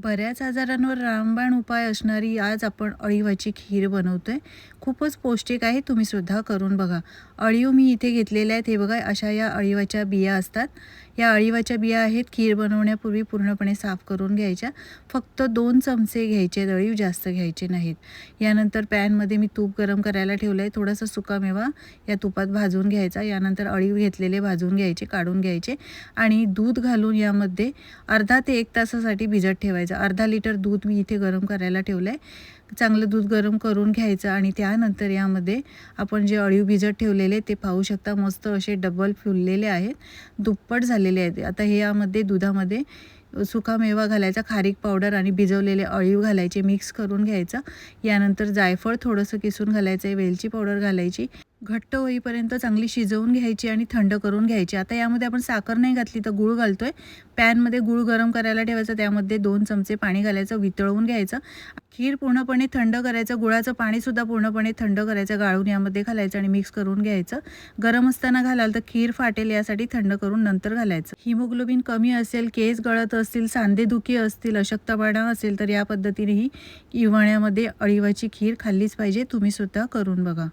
बऱ्याच आजारांवर रामबाण उपाय असणारी आज आपण अळीवाची खीर बनवतोय. खूपच पौष्टिक आहे, तुम्ही सुद्धा करून बघा. अळीव मी इथे घेतलेल्या आहेत. हे बघा, अशा या अळीवाच्या बिया असतात. या अळीवाच्या बिया आहेत. खीर बनवण्यापूर्वी पूर्णपणे साफ करून घ्यायच्या. फक्त 2 चमचे घ्यायचे अळीव, जास्त घ्यायचे नाहीत. यानंतर पॅनमध्ये मी तूप गरम करायला ठेवलं आहे. थोडासा सुकामेवा या तुपात भाजून घ्यायचा. यानंतर अळीव घेतलेले भाजून घ्यायचे, काढून घ्यायचे आणि दूध घालून यामध्ये अर्धा ते 1 तासासाठी भिजत ठेवायचं. अर्धा लिटर दूध मी इथे गरम करायला ठेवलं आहे. चांगलं दूध गरम करून घ्यायचं आणि त्यानंतर यामध्ये आपण जे अळीव भिजत ठेवलेले ते पाहू शकता, मस्त असे डबल फुललेले आहेत, दुप्पट झालेले आहेत. आता हे यामध्ये दुधामध्ये सुकामेवा घालायचा, खारीक पावडर आणि भिजवलेले अळीव घालायचे, मिक्स करून घ्यायचं. यानंतर जायफळ थोडंसं किसून घालायचं आहे, वेलची पावडर घालायची. घट्ट होईपर्यंत चांगली शिजवून घ्यायची आणि थंड करून घ्यायची. आता यामध्ये आपण साखर नाही घातली तर गूळ घालतोय. पॅनमध्ये गूळ गरम करायला ठेवायचं, त्यामध्ये 2 चमचे पाणी घालायचं, वितळवून घ्यायचं. खीर पूर्णपणे थंड करायचं, गुळाचं पाणीसुद्धा पूर्णपणे थंड करायचं, गाळून यामध्ये घालायचं आणि मिक्स करून घ्यायचं. गरम असताना घालाल तर खीर फाटेल, यासाठी थंड करून नंतर घालायचं. हिमोग्लोबिन कमी असेल, केस गळत असतील, सांधेदुखी असतील, अशक्तपणा असेल तर या पद्धतीने ही हिवाळ्यामध्ये अळीवाची खीर खाल्लीच पाहिजे. तुम्ही सुद्धा करून बघा.